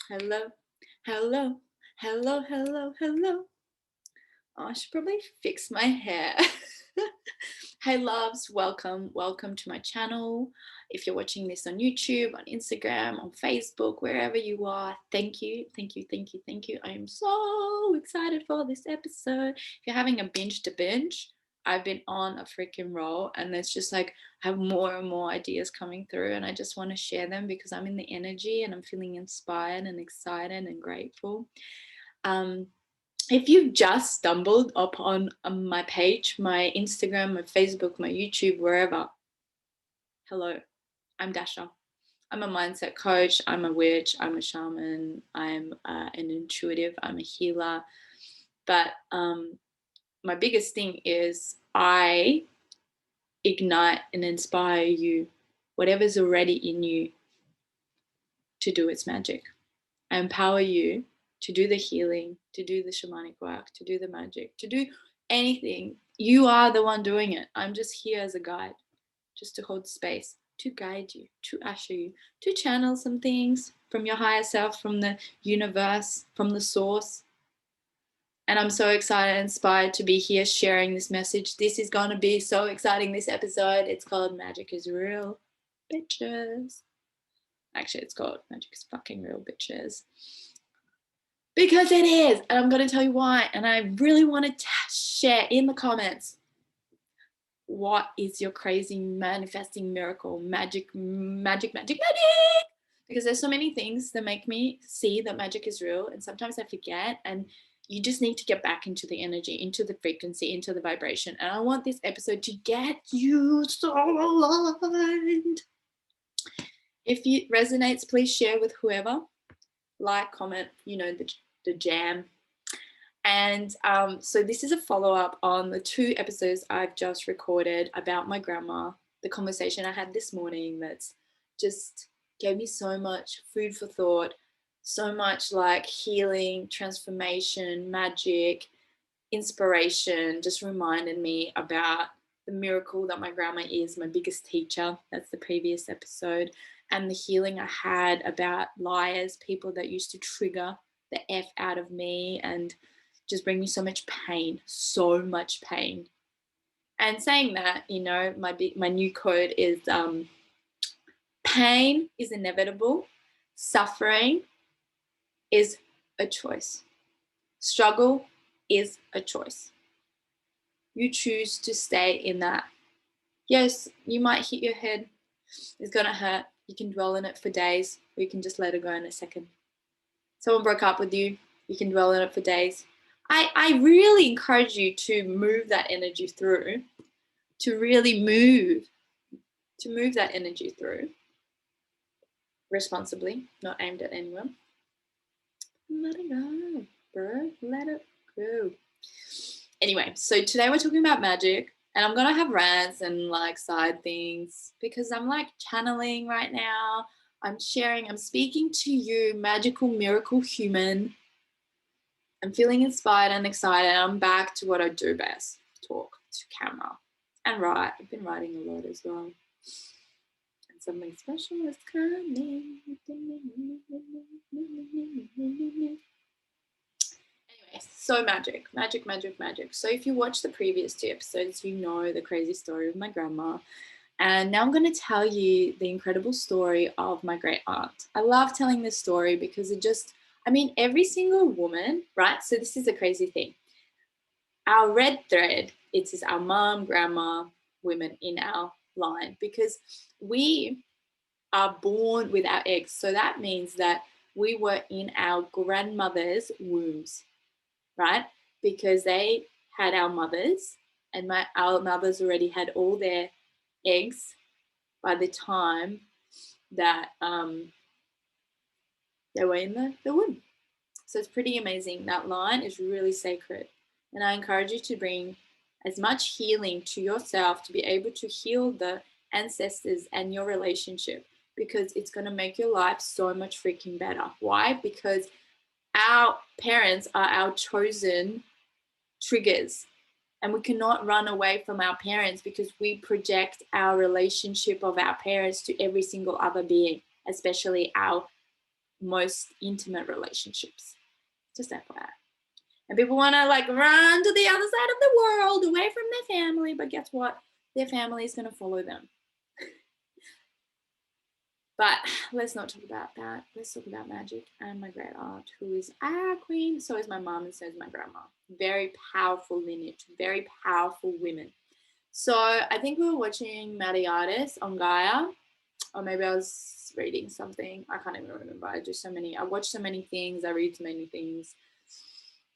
Hello, hello, hello, hello, hello. Oh, I should probably fix my hair. Hey loves, welcome to my channel. If you're watching this on YouTube, on Instagram, on Facebook, wherever you are, thank you. I am so excited for this episode. If you're having a binge to binge, I've been on a freaking roll, and there's just like I have more and more ideas coming through, and I just want to share them because I'm in the energy and I'm feeling inspired and excited and grateful. If you've just stumbled upon my page, my Instagram, my Facebook, my YouTube, wherever, hello, I'm Dasha. I'm a mindset coach, I'm a witch, I'm a shaman, I'm an intuitive, I'm a healer. But my biggest thing is I ignite and inspire you, whatever's already in you, to do its magic. I empower you to do the healing, to do the shamanic work, to do the magic, to do anything. You are the one doing it. I'm just here as a guide, just to hold space, to guide you, to usher you, to channel some things from your higher self, from the universe, from the source. And I'm so excited and inspired to be here sharing this message. This is going to be so exciting, this episode. It's called Magic is Real, Bitches. Actually, it's called Magic is Fucking Real, Bitches. Because it is, and I'm going to tell you why. And I really want to share in the comments, what is your crazy manifesting miracle, magic? Because there's so many things that make me see that magic is real, and sometimes I forget, and you just need to get back into the energy, into the frequency, into the vibration. And I want this episode to get you so aligned. If it resonates, please share with whoever. Like, comment, the jam. And so this is a follow-up on the 2 episodes I've just recorded about my grandma, the conversation I had this morning that's just gave me so much food for thought, so much like healing, transformation, magic, inspiration, just reminded me about the miracle that my grandma is, my biggest teacher. That's the previous episode. And the healing I had about liars, people that used to trigger the F out of me and just bring me so much pain. And saying that, my new code is pain is inevitable. Suffering is a choice. Struggle is a choice. You choose to stay in that. Yes, you might hit your head. It's going to hurt. You can dwell in it for days, or you can just let it go in a second. Someone broke up with you. You can dwell in it for days. I really encourage you to move that energy through, to really move that energy through responsibly, not aimed at anyone. Let it go, bro. Let it go. Anyway, so today we're talking about magic, and I'm going to have rants and like side things because I'm like channeling right now. I'm speaking to you, magical miracle human. I'm feeling inspired and excited. I'm back to what I do best, talk to camera and write. I've been writing a lot as well. And something special is coming. Anyway, so magic. So if you watch the previous 2 episodes, you know the crazy story of my grandma. And now I'm going to tell you the incredible story of my great aunt. I love telling this story because every single woman, right? So this is a crazy thing. Our red thread, it is our mom, grandma, women in our line, because we are born with our eggs. So that means that we were in our grandmother's wombs, right? Because they had our mothers, and our mothers already had all their eggs by the time that they were in the womb. So it's pretty amazing. That line is really sacred. And I encourage you to bring as much healing to yourself to be able to heal the ancestors and your relationship, because it's going to make your life so much freaking better. Why? Because our parents are our chosen triggers, and we cannot run away from our parents because we project our relationship of our parents to every single other being, especially our most intimate relationships. Just FYI. And people want to like run to the other side of the world away from their family, but guess what? Their family is going to follow them. But let's not talk about that. Let's talk about magic and my great aunt, who is our queen. So is my mom, and so is my grandma. Very powerful lineage, very powerful women. So I think we were watching Maddie Artist on Gaia, or maybe I was reading something. I can't even remember. I watch so many things. I read so many things.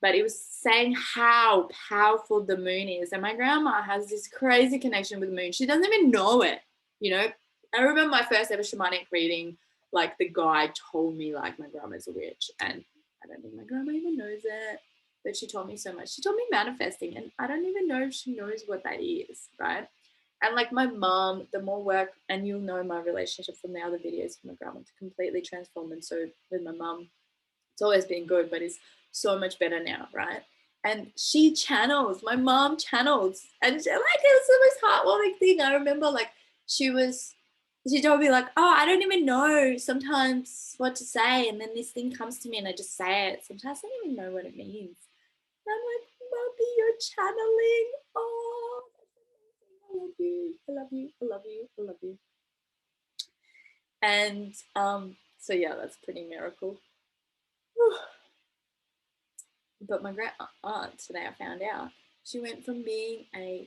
But it was saying how powerful the moon is. And my grandma has this crazy connection with the moon. She doesn't even know it, you know. I remember my first ever shamanic reading, like the guy told me like my grandma's a witch, and I don't think my grandma even knows it, but she told me so much. She told me manifesting, and I don't even know if she knows what that is, right? And like my mom, the more work, and you'll know my relationship from the other videos with my grandma, to completely transform. And so with my mom, it's always been good, but it's so much better now, right? And she channels, my mom channels, and like it was the most heartwarming thing. I remember like she told me like, oh, I don't even know sometimes what to say, and then this thing comes to me and I just say it. Sometimes I don't even know what it means. And I'm like, Mommy, you're channeling. Oh, I love you. I love you. I love you. I love you. And so yeah, that's a pretty miracle. But my great aunt today, I found out, she went from being a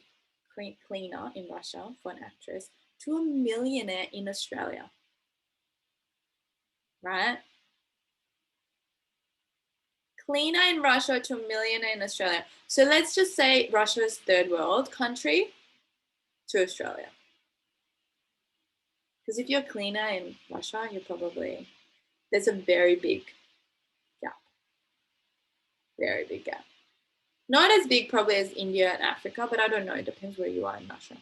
cleaner in Russia for an actress to a millionaire in Australia. Right? Cleaner in Russia to a millionaire in Australia. So let's just say Russia's third world country to Australia. Because if you're a cleaner in Russia, there's a very big gap. Very big gap. Not as big probably as India and Africa, but I don't know. It depends where you are in Russia.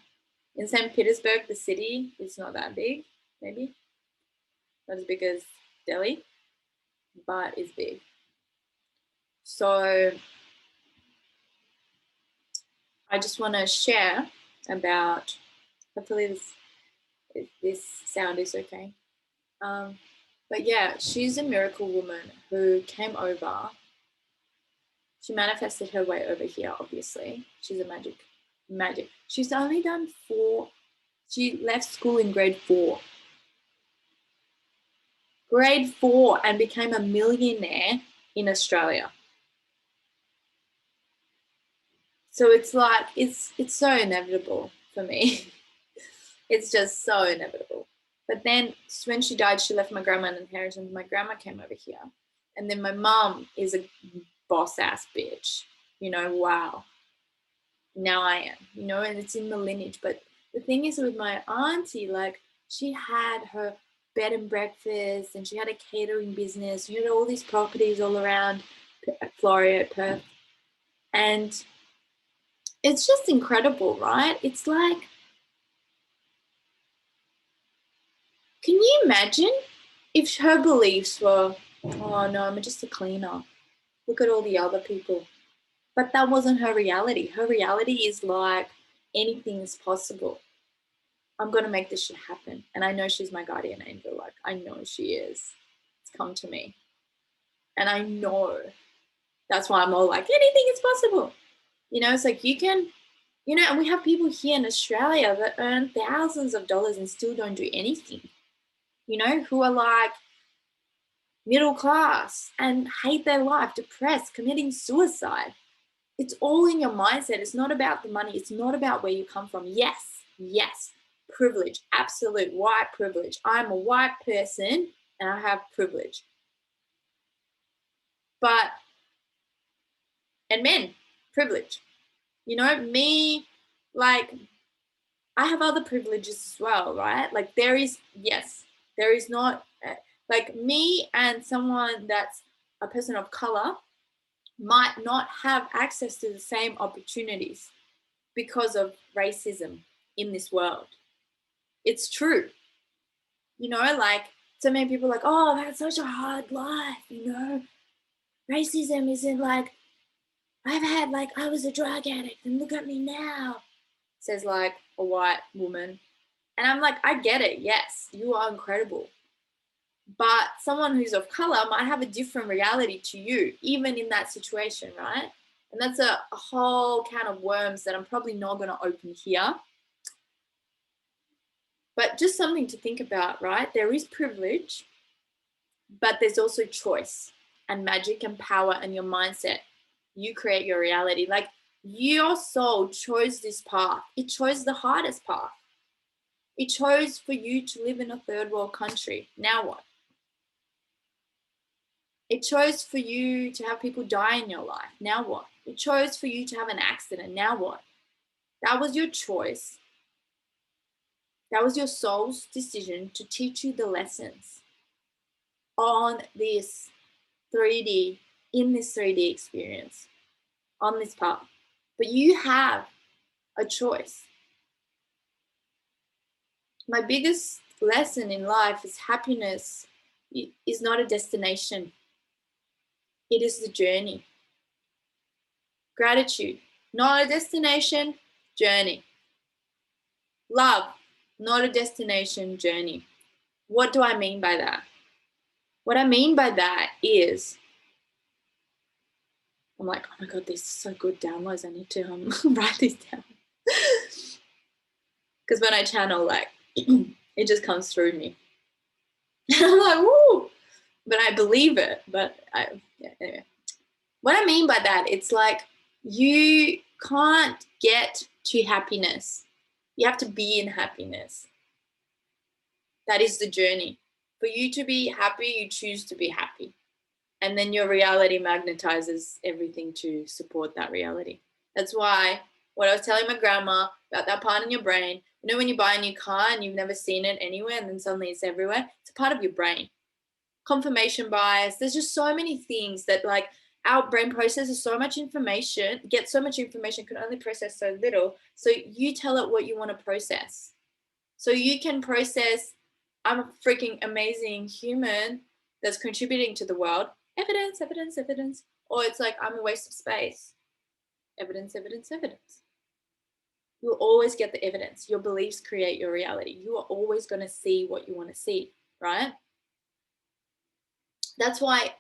In St. Petersburg, the city, it's not that big, maybe. Not as big as Delhi, but it's big. So I just want to share about, hopefully this sound is okay. But yeah, she's a miracle woman who came over. She manifested her way over here, obviously. She's a magic. She's only done 4. She left school in grade 4. Grade 4 and became a millionaire in Australia. So it's like, it's so inevitable for me. It's just so inevitable. But then when she died, she left my grandma an inheritance. My grandma came over here. And then my mom is a boss ass bitch. You know, wow. Now I am, you know, and it's in the lineage. But the thing is with my auntie, like she had her bed and breakfast and she had a catering business. She had all these properties all around Florida, Perth. And it's just incredible, right? It's like, can you imagine if her beliefs were, oh no, I'm just a cleaner. Look at all the other people. But that wasn't her reality. Her reality is like, anything is possible. I'm going to make this shit happen. And I know she's my guardian angel. Like, I know she is. It's come to me. And I know. That's why I'm all like, anything is possible. You know, it's like you can, you know, and we have people here in Australia that earn thousands of dollars and still don't do anything. You know, who are like middle class and hate their life, depressed, committing suicide. It's all in your mindset. It's not about the money. It's not about where you come from. Yes, privilege, absolute white privilege. I'm a white person and I have privilege. And men, privilege. You know, me, like, I have other privileges as well, right? Like, there is not, like, me and someone that's a person of color might not have access to the same opportunities because of racism in this world. It's true. You know, like so many people are like, oh, that's such a hard life, you know. Racism isn't like, I was a drug addict and look at me now, says like a white woman. And I'm like, I get it. Yes, you are incredible. But someone who's of color might have a different reality to you, even in that situation, right? And that's a whole can of worms that I'm probably not going to open here. But just something to think about, right? There is privilege, but there's also choice and magic and power and your mindset. You create your reality. Like your soul chose this path. It chose the hardest path. It chose for you to live in a third world country. Now what? It chose for you to have people die in your life. Now what? It chose for you to have an accident. Now what? That was your choice. That was your soul's decision to teach you the lessons on this 3D, in this 3D experience, on this path. But you have a choice. My biggest lesson in life is happiness is not a destination. It is the journey. Gratitude, not a destination, journey. Love, not a destination, journey. What do I mean by that? What I mean by that is, I'm like, oh my God, these are so good downloads. I need to write these down. Because when I channel, like, it just comes through me. I'm like, woo! But I believe it. But anyway. What I mean by that, it's like you can't get to happiness. You have to be in happiness. That is the journey. For you to be happy, you choose to be happy. And then your reality magnetizes everything to support that reality. That's why what I was telling my grandma about that part in your brain, you know, when you buy a new car and you've never seen it anywhere and then suddenly it's everywhere, it's a part of your brain. Confirmation bias. There's just so many things that like our brain processes so much information, gets so much information, can only process so little. So you tell it what you want to process. So you can process, I'm a freaking amazing human that's contributing to the world. Evidence, evidence, evidence. Or it's like, I'm a waste of space. Evidence, evidence, evidence. You'll always get the evidence. Your beliefs create your reality. You are always going to see what you want to see, right? That's why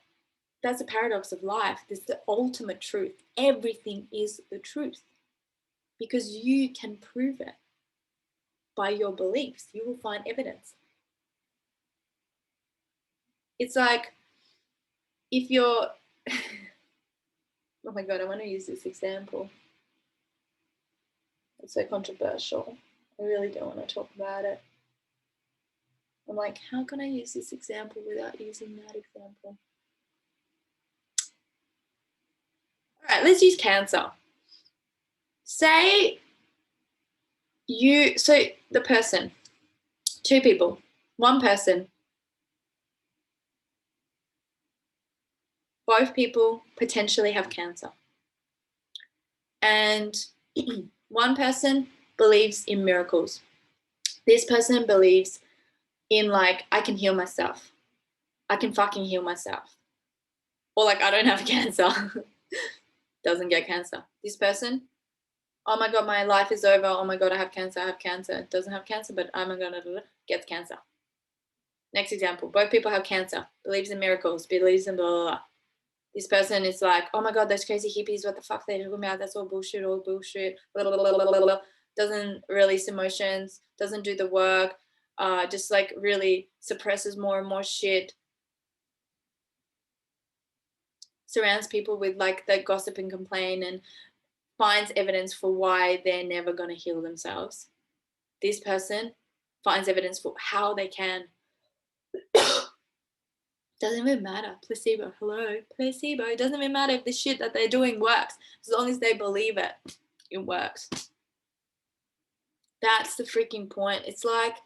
that's the paradox of life. It's the ultimate truth. Everything is the truth because you can prove it by your beliefs. You will find evidence. It's like if you're, oh my God, I want to use this example. It's so controversial. I really don't want to talk about it. I'm like, how can I use this example without using that example? All right, let's use cancer. Say so the person, two people, one person, both people potentially have cancer. And one person believes in miracles. This person believes in like, I can heal myself. I can fucking heal myself. Or like, I don't have cancer. Doesn't get cancer. This person, oh my God, my life is over. Oh my God, I have cancer. Doesn't have cancer, but oh my God, gets cancer. Next example, both people have cancer, believes in miracles, believes in blah, blah, blah. This person is like, oh my God, those crazy hippies, what the fuck they're talking about? That's all bullshit, blah, blah, blah, blah, blah. Doesn't release emotions, doesn't do the work, just like really suppresses more and more shit. Surrounds people with like the gossip and complain and finds evidence for why they're never going to heal themselves. This person finds evidence for how they can. Doesn't even matter. Placebo. Hello. Placebo. It doesn't even matter if the shit that they're doing works. As long as they believe it, it works. That's the freaking point. It's like,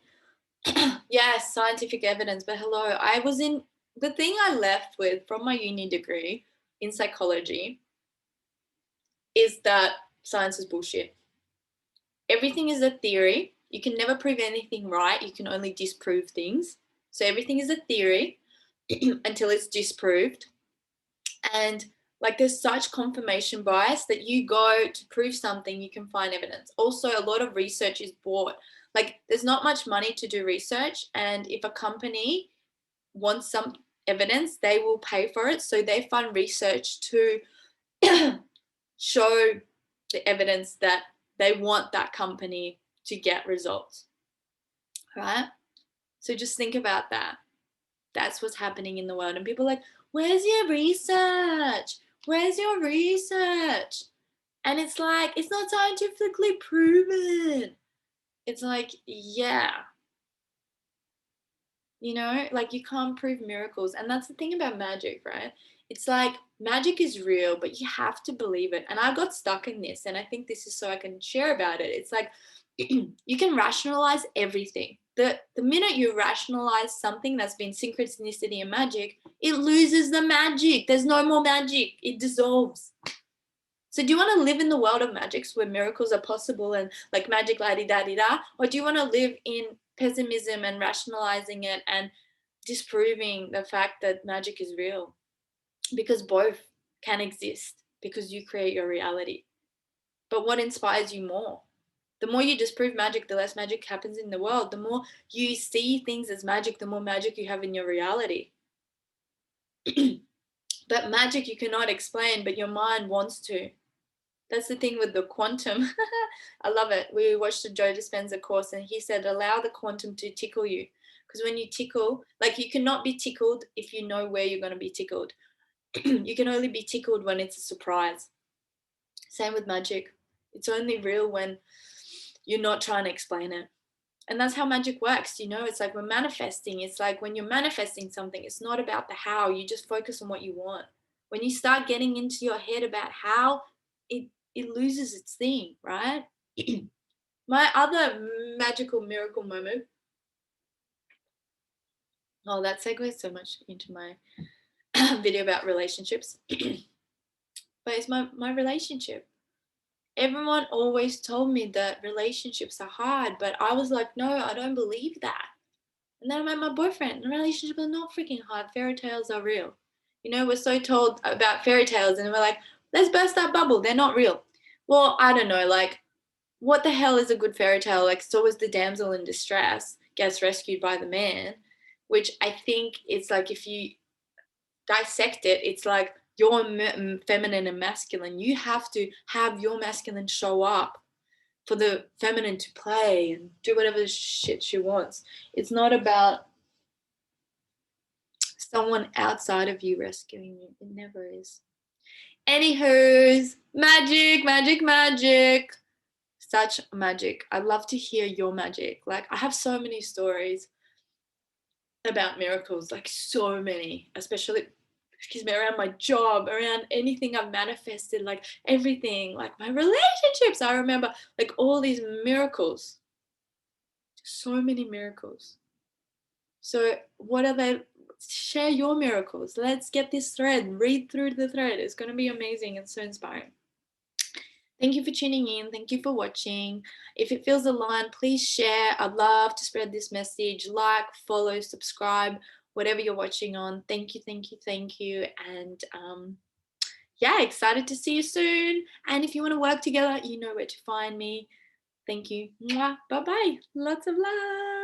yes, scientific evidence, but hello. I was in the thing I left with from my uni degree in psychology is that science is bullshit. Everything is a theory. You can never prove anything right. You can only disprove things. So everything is a theory until it's disproved. And like there's such confirmation bias that you go to prove something, you can find evidence. Also, a lot of research is bought. Like there's not much money to do research. And if a company want some evidence, they will pay for it. So they fund research to show the evidence that they want that company to get results, right? So just think about that. That's what's happening in the world. And people are like, where's your research? Where's your research? And it's like, it's not scientifically proven. It's like, yeah. You know, like you can't prove miracles. And that's the thing about magic, right? It's like magic is real, but you have to believe it. And I got stuck in this, and I think this is so I can share about it. It's like you can rationalize everything. The minute you rationalize something that's been synchronicity and magic, it loses the magic. There's no more magic. It dissolves. So do you want to live in the world of magics where miracles are possible and like magic la-di-da-di-da? Or do you want to live in pessimism and rationalizing it and disproving the fact that magic is real? Because both can exist because you create your reality. But what inspires you more? The more you disprove magic, the less magic happens in the world. The more you see things as magic, the more magic you have in your reality. But magic you cannot explain, but your mind wants to. That's the thing with the quantum. I love it. We watched a Joe Dispenza course, and he said, allow the quantum to tickle you. Because when you tickle, like you cannot be tickled if you know where you're going to be tickled. You can only be tickled when it's a surprise. Same with magic. It's only real when you're not trying to explain it. And that's how magic works. You know, it's like we're manifesting. It's like when you're manifesting something, it's not about the how. You just focus on what you want. When you start getting into your head about how, it loses its thing, right? My other magical miracle moment. Oh, that segues so much into my video about relationships. But it's my relationship. Everyone always told me that relationships are hard, but I was like, no, I don't believe that. And then I met my boyfriend. And relationships are not freaking hard. Fairy tales are real. You know, we're so told about fairy tales, and we're like, let's burst that bubble. They're not real. Well, I don't know. Like, what the hell is a good fairy tale? Like, so was the damsel in distress gets rescued by the man, which I think it's like if you dissect it, it's like you're feminine and masculine. You have to have your masculine show up for the feminine to play and do whatever shit she wants. It's not about someone outside of you rescuing you. It never is. Anywho's, magic, magic, magic. Such magic. I'd love to hear your magic. Like, I have so many stories about miracles, like so many, especially, excuse me, around my job, around anything I've manifested, like everything, like my relationships. I remember like all these miracles, so many miracles. So what are they? Share your miracles. Let's get this thread, read through the thread. It's going to be amazing and so inspiring. Thank you for tuning in. Thank you for watching. If it feels aligned, please share. I'd love to spread this message. Like, follow, subscribe, whatever you're watching on. Thank you, thank you, thank you. And yeah, excited to see you soon. And if you want to work together, you know where to find me. Thank you. Bye-bye. Lots of love.